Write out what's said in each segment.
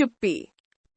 चुप्पी,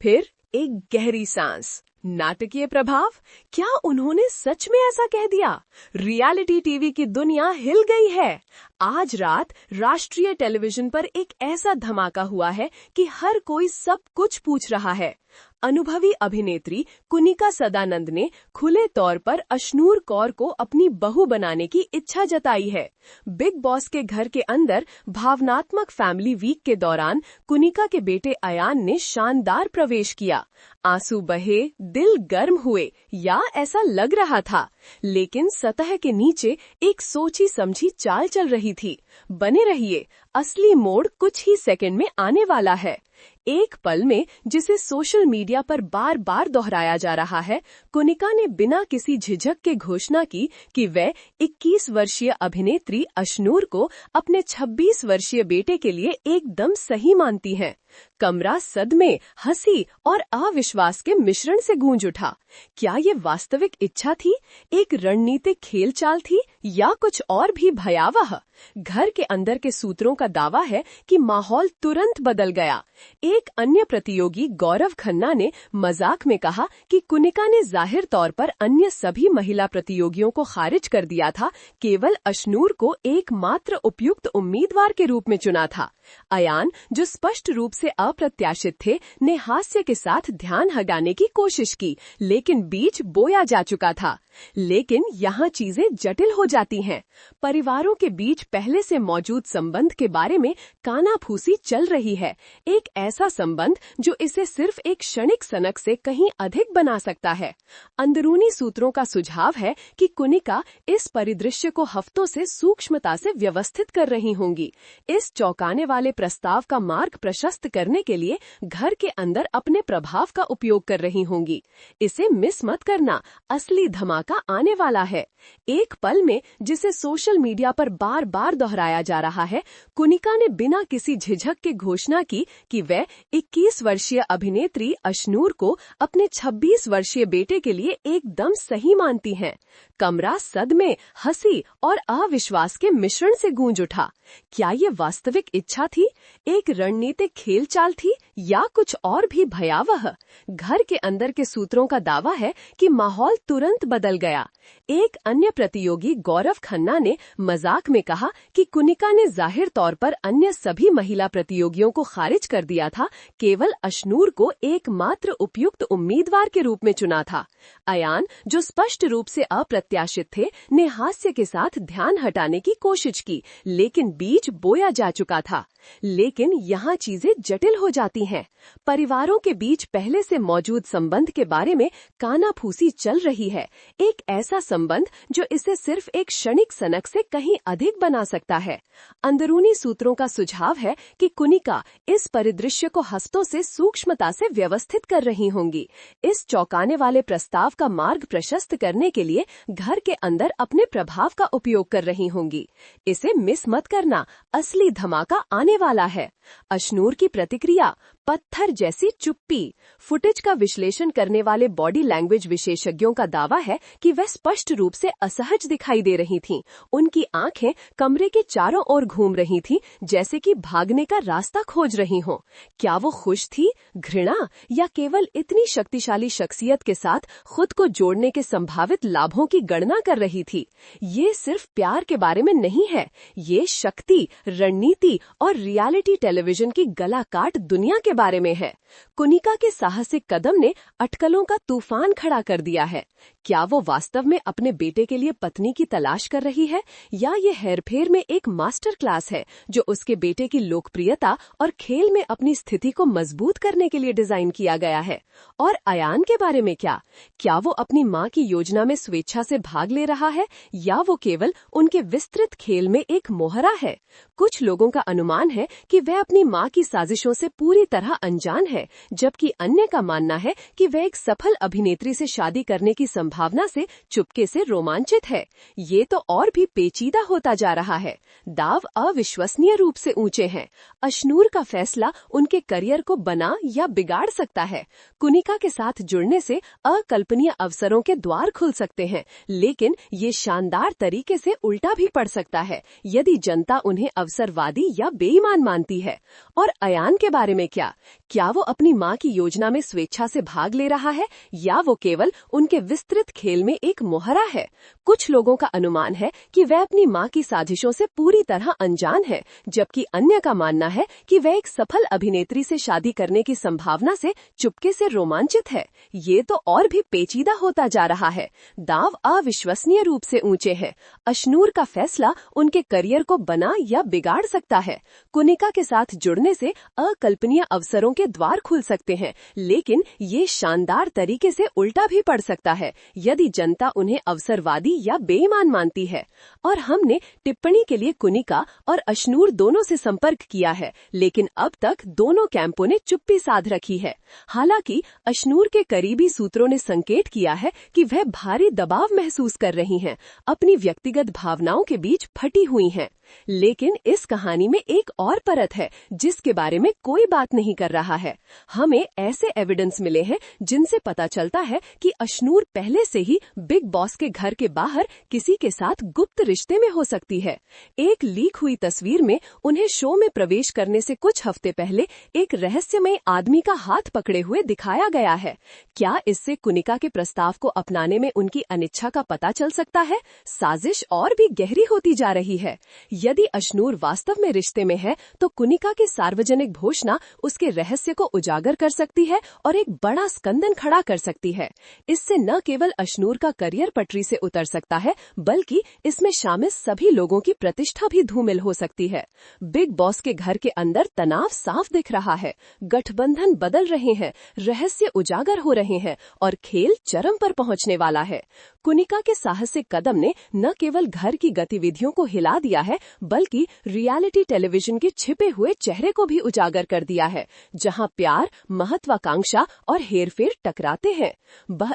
फिर एक गहरी सांस। नाटकीय प्रभाव, क्या उन्होंने सच में ऐसा कह दिया? रियलिटी टीवी की दुनिया हिल गई है। आज रात राष्ट्रीय टेलीविजन पर एक ऐसा धमाका हुआ है कि हर कोई सब कुछ पूछ रहा है। अनुभवी अभिनेत्री कुनिका सदानंद ने खुले तौर पर अशनूर कौर को अपनी बहू बनाने की इच्छा जताई है। बिग बॉस के घर के अंदर भावनात्मक फैमिली वीक के दौरान कुनिका के बेटे अयान ने शानदार प्रवेश किया। आंसू बहे, दिल गर्म हुए, या ऐसा लग रहा था। लेकिन सतह के नीचे एक सोची समझी चाल चल रही थी। बने रहिए, असली मोड़ कुछ ही सेकंड में आने वाला है। एक पल में, जिसे सोशल मीडिया पर बार बार दोहराया जा रहा है, कुनिका ने बिना किसी झिझक के घोषणा की कि वह 21 वर्षीय अभिनेत्री अशनूर को अपने 26 वर्षीय बेटे के लिए एकदम सही मानती हैं। कमरा सदमे, हंसी और अविश्वास के मिश्रण से गूंज उठा। क्या ये वास्तविक इच्छा थी, एक रणनीतिक खेलचाल थी, या कुछ और भी भयावह? घर के अंदर के सूत्रों का दावा है कि माहौल तुरंत बदल गया। एक अन्य प्रतियोगी गौरव खन्ना ने मजाक में कहा कि कुनिका ने जाहिर तौर पर अन्य सभी महिला प्रतियोगियों को खारिज कर दिया था, केवल अशनूर को एकमात्र उपयुक्त उम्मीदवार के रूप में चुना था। अयान, जो स्पष्ट रूप से अप्रत्याशित थे, ने हास्य के साथ ध्यान हटाने की कोशिश की, लेकिन बीज बोया जा चुका था। लेकिन यहाँ चीजें जटिल हो जाती हैं। परिवारों के बीच पहले से मौजूद संबंध के बारे में कानाफूसी चल रही है। एक ऐसा संबंध जो इसे सिर्फ एक क्षणिक सनक से कहीं अधिक बना सकता है। अंदरूनी सूत्रों का सुझाव है कि कुनिका इस परिदृश्य को हफ्तों से सूक्ष्मता से व्यवस्थित कर रही होंगी। इस चौंकाने वाले प्रस्ताव का मार्ग प्रशस्त करने के लिए घर के अंदर अपने प्रभाव का उपयोग कर रही होंगी। इसे मिस मत करना, असली धमाका आने वाला है। एक पल में, जिसे सोशल मीडिया पर बार बार दोहराया जा रहा है, कुनिका ने बिना किसी झिझक के घोषणा की कि वह 21 वर्षीय अभिनेत्री अशनूर को अपने 26 वर्षीय बेटे के लिए एकदम सही मानती हैं। कमरा सदमे, हंसी और अविश्वास के मिश्रण से गूंज उठा। क्या ये वास्तविक इच्छा थी, एक रणनीतिक खेलचाल थी, या कुछ और भी भयावह? घर के अंदर के सूत्रों का दावा है कि माहौल तुरंत बदल गया। एक अन्य प्रतियोगी गौरव खन्ना ने मजाक में कहा कि कुनिका ने जाहिर तौर पर अन्य सभी महिला प्रतियोगियों को खारिज कर दिया था, केवल अशनूर को एकमात्र उपयुक्त उम्मीदवार के रूप में चुना था। अयान, जो स्पष्ट रूप से अप्रत्याशित थे, ने हास्य के साथ ध्यान हटाने की कोशिश की, लेकिन बीज बोया जा चुका था। लेकिन यहाँ चीजें जटिल हो जाती हैं। परिवारों के बीच पहले से मौजूद संबंध के बारे में कानाफूसी चल रही है। एक ऐसा संबंध जो इसे सिर्फ एक क्षणिक सनक से कहीं अधिक बना सकता है। अंदरूनी सूत्रों का सुझाव है कि कुनिका इस परिदृश्य को हफ्तों से सूक्ष्मता से व्यवस्थित कर रही होंगी। इस चौंकाने वाले प्रस्ताव का मार्ग प्रशस्त करने के लिए घर के अंदर अपने प्रभाव का उपयोग कर रही होंगी। इसे मिस मत करना, असली धमाका आने वाला है। अशनूर की प्रतिक्रिया, पत्थर जैसी चुप्पी। फुटेज का विश्लेषण करने वाले बॉडी लैंग्वेज विशेषज्ञों का दावा है कि वह स्पष्ट रूप से असहज दिखाई दे रही थीं। उनकी आंखें कमरे के चारों ओर घूम रही थीं, जैसे कि भागने का रास्ता खोज रही हों। क्या वो खुश थी, घृणा, या केवल इतनी शक्तिशाली शख्सियत के साथ खुद को जोड़ने के संभावित लाभों की गणना कर रही थी? ये सिर्फ प्यार के बारे में नहीं है, ये शक्ति, रणनीति और रियलिटी टेलीविजन की गलाकाट दुनिया के बारे में है। कुनिका के साहसिक कदम ने अटकलों का तूफान खड़ा कर दिया है। क्या वो वास्तव में अपने बेटे के लिए पत्नी की तलाश कर रही है, या ये हेरफेर में एक मास्टर क्लास है जो उसके बेटे की लोकप्रियता और खेल में अपनी स्थिति को मजबूत करने के लिए डिजाइन किया गया है? और अयान के बारे में क्या वो अपनी मां की योजना में स्वेच्छा से भाग ले रहा है, या वो केवल उनके विस्तृत खेल में एक मोहरा है? कुछ लोगों का अनुमान है कि वह अपनी मां की साजिशों से पूरी तरह अनजान है, जबकि अन्य का मानना है कि वह एक सफल अभिनेत्री से शादी करने की संभावना संभावना से चुपके से रोमांचित है। ये तो और भी पेचीदा होता जा रहा है। दाव अविश्वसनीय रूप से ऊंचे हैं। अशनूर का फैसला उनके करियर को बना या बिगाड़ सकता है। कुनिका के साथ जुड़ने से अकल्पनीय अवसरों के द्वार खुल सकते हैं, लेकिन ये शानदार तरीके से उल्टा भी पड़ सकता है यदि जनता उन्हें अवसरवादी या बेईमान मानती है। और अयान के बारे में क्या वो अपनी मां की योजना में स्वेच्छा से भाग ले रहा है या वो केवल उनके विस्तृत खेल में एक मोहरा है? कुछ लोगों का अनुमान है कि वह अपनी मां की साजिशों से पूरी तरह अनजान है, जबकि अन्य का मानना है कि वह एक सफल अभिनेत्री से शादी करने की संभावना से चुपके से रोमांचित है। ये तो और भी पेचीदा होता जा रहा है। दाव अविश्वसनीय रूप से ऊंचे हैं। अशनूर का फैसला उनके करियर को बना या बिगाड़ सकता है। कुनिका के साथ जुड़ने से अकल्पनीय अवसरों के द्वार खुल सकते हैं, लेकिन ये शानदार तरीके से उल्टा भी पड़ सकता है यदि जनता उन्हें अवसरवादी या बेईमान मानती है। और हमने टिप्पणी के लिए कुनिका और अशनूर दोनों से संपर्क किया है, लेकिन अब तक दोनों कैंपों ने चुप्पी साध रखी है। हालांकि अशनूर के करीबी सूत्रों ने संकेत किया है कि वह भारी दबाव महसूस कर रही हैं, अपनी व्यक्तिगत भावनाओं के बीच फटी हुई हैं। लेकिन इस कहानी में एक और परत है जिसके बारे में कोई बात नहीं कर रहा है। हमें ऐसे एविडेंस मिले हैं जिनसे पता चलता है कि अशनूर पहले से ही बिग बॉस के घर के बाहर किसी के साथ गुप्त रिश्ते में हो सकती है। एक लीक हुई तस्वीर में उन्हें शो में प्रवेश करने से कुछ हफ्ते पहले एक रहस्यमय आदमी का हाथ पकड़े हुए दिखाया गया है। क्या इससे कुनिका के प्रस्ताव को अपनाने में उनकी अनिच्छा का पता चल सकता है? साजिश और भी गहरी होती जा रही है। यदि अशनूर वास्तव में रिश्ते में है, तो कुनिका की सार्वजनिक घोषणा उसके रहस्य को उजागर कर सकती है और एक बड़ा स्कंदन खड़ा कर सकती है। इससे न केवल अशनूर का करियर पटरी से उतर सकता है, बल्कि इसमें शामिल सभी लोगों की प्रतिष्ठा भी धूमिल हो सकती है। बिग बॉस के घर के अंदर तनाव साफ दिख रहा है। गठबंधन बदल रहे हैं, रहस्य उजागर हो रहे हैं और खेल चरम पर पहुंचने वाला है। कुनिका के साहसिक कदम ने न केवल घर की गतिविधियों को हिला दिया है, बल्कि रियलिटी टेलीविजन के छिपे हुए चेहरे को भी उजागर कर दिया है, जहां प्यार, महत्वाकांक्षा और हेरफेर टकराते हैं।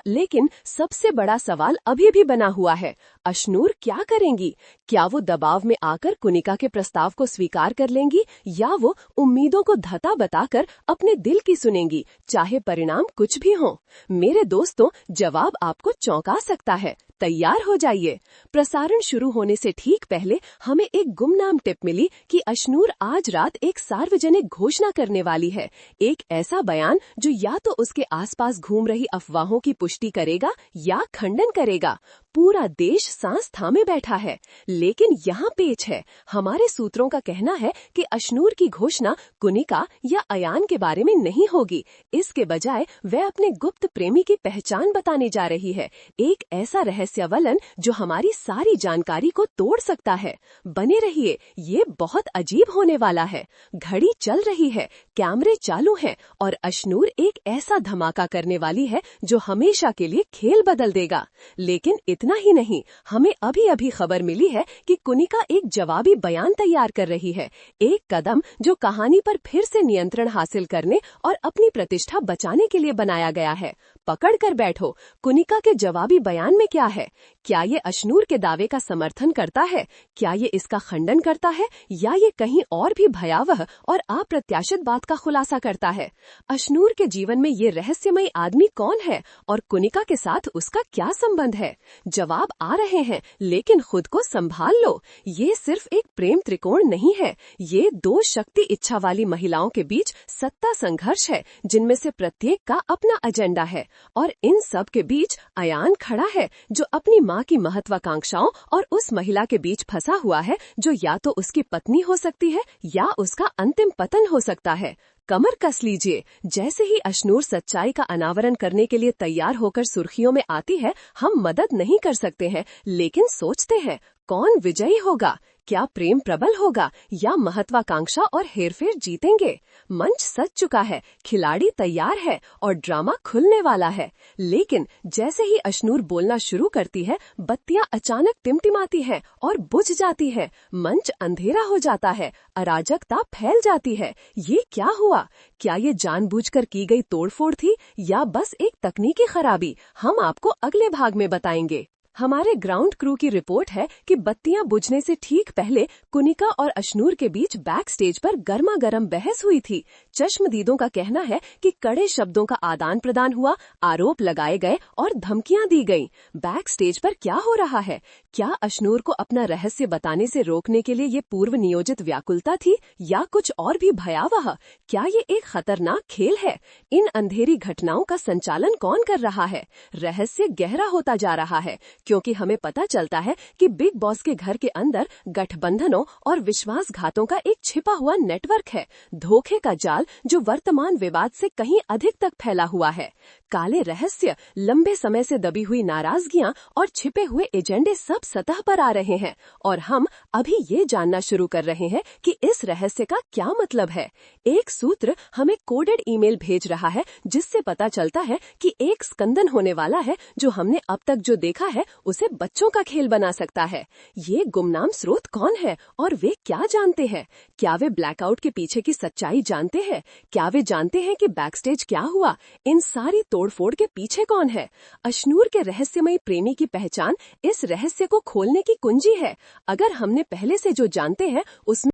लेकिन सबसे बड़ा सवाल अभी भी बना हुआ है, अशनूर क्या करेंगी? क्या वो दबाव में आकर कुनिका के प्रस्ताव को स्वीकार कर लेंगी, या वो उम्मीदों को धता बताकर अपने दिल की सुनेंगी, चाहे परिणाम कुछ भी हो? मेरे दोस्तों, जवाब आपको चौंका सकता है। तैयार हो जाइए। प्रसारण शुरू होने से ठीक पहले हमें एक गुमनाम टिप मिली कि अशनूर आज रात एक सार्वजनिक घोषणा करने वाली है। एक ऐसा बयान जो या तो उसके आसपास घूम रही अफवाहों की पुष्टि करेगा या खंडन करेगा। पूरा देश सांस थामे बैठा है, लेकिन यहाँ पेच है। हमारे सूत्रों का कहना है कि अशनूर की घोषणा कुनिका या अयान के बारे में नहीं होगी। इसके बजाय वह अपने गुप्त प्रेमी की पहचान बताने जा रही है, एक ऐसा रहस्यवलन जो हमारी सारी जानकारी को तोड़ सकता है। बने रहिए, ये बहुत अजीब होने वाला है। घड़ी चल रही है, कैमरे चालू हैं और अशनूर एक ऐसा धमाका करने वाली है जो हमेशा के लिए खेल बदल देगा। लेकिन इतना ही नहीं, हमें अभी अभी खबर मिली है कि कुनिका एक जवाबी बयान तैयार कर रही है, एक कदम जो कहानी पर फिर से नियंत्रण हासिल करने और अपनी प्रतिष्ठा बचाने के लिए बनाया गया है। पकड़ कर बैठो, कुनिका के जवाबी बयान में क्या है? क्या ये अशनूर के दावे का समर्थन करता है? क्या ये इसका खंडन करता है, या ये कहीं और भी भयावह और अप्रत्याशित बात का खुलासा करता है? अशनूर के जीवन में ये रहस्यमय आदमी कौन है और कुनिका के साथ उसका क्या संबंध है? जवाब आ रहे हैं, लेकिन खुद को संभाल लो। ये सिर्फ एक प्रेम त्रिकोण नहीं है, ये दो शक्ति इच्छा वाली महिलाओं के बीच सत्ता संघर्ष है, जिनमें से प्रत्येक का अपना एजेंडा है। और इन सब के बीच अयान खड़ा है, जो अपनी मां की महत्वाकांक्षाओं और उस महिला के बीच फंसा हुआ है जो या तो उसकी पत्नी हो सकती है या उसका अंतिम पतन हो सकता है। कमर कस लीजिए। जैसे ही अशनूर सच्चाई का अनावरण करने के लिए तैयार होकर सुर्खियों में आती है, हम मदद नहीं कर सकते हैं, लेकिन सोचते हैं कौन विजयी होगा? क्या प्रेम प्रबल होगा या महत्वाकांक्षा और हेरफेर जीतेंगे? मंच सज चुका है, खिलाड़ी तैयार है और ड्रामा खुलने वाला है। लेकिन जैसे ही अशनूर बोलना शुरू करती है, बत्तियां अचानक टिमटिमाती हैं और बुझ जाती हैं। मंच अंधेरा हो जाता है, अराजकता फैल जाती है। ये क्या हुआ? क्या ये जानबूझकर की गई तोड़फोड़ थी या बस एक तकनीकी खराबी? हम आपको अगले भाग में बताएंगे। हमारे ग्राउंड क्रू की रिपोर्ट है कि बत्तियां बुझने से ठीक पहले कुनिका और अशनूर के बीच बैक स्टेज पर गर्मा गर्म बहस हुई थी। चश्मदीदों का कहना है कि कड़े शब्दों का आदान प्रदान हुआ, आरोप लगाए गए और धमकियां दी गईं। बैक स्टेज पर क्या हो रहा है? क्या अशनूर को अपना रहस्य बताने से रोकने के लिए ये पूर्व नियोजित व्याकुलता थी या कुछ और भी भयावह? क्या ये एक खतरनाक खेल है? इन अंधेरी घटनाओं का संचालन कौन कर रहा है? रहस्य गहरा होता जा रहा है, क्योंकि हमें पता चलता है कि बिग बॉस के घर के अंदर गठबंधनों और विश्वासघातों का एक छिपा हुआ नेटवर्क है। धोखे का जाल जो वर्तमान विवाद से कहीं अधिक तक फैला हुआ है। काले रहस्य, लंबे समय से दबी हुई नाराजगियां और छिपे हुए एजेंडे सब सतह पर आ रहे हैं और हम अभी ये जानना शुरू कर रहे हैं कि इस रहस्य का क्या मतलब है। एक सूत्र हमें कोडेड ईमेल भेज रहा है जिससे पता चलता है कि एक स्कंदन होने वाला है जो हमने अब तक जो देखा है उसे बच्चों का खेल बना सकता है। ये गुमनाम स्रोत कौन है और वे क्या जानते हैं? क्या वे ब्लैकआउट के पीछे की सच्चाई जानते हैं? क्या वे जानते हैं कि बैकस्टेज क्या हुआ? इन सारी तोड़फोड़ के पीछे कौन है? अशनूर के रहस्यमयी प्रेमी की पहचान इस रहस्य को खोलने की कुंजी है। अगर हमने पहले से जो जानते हैं उसमें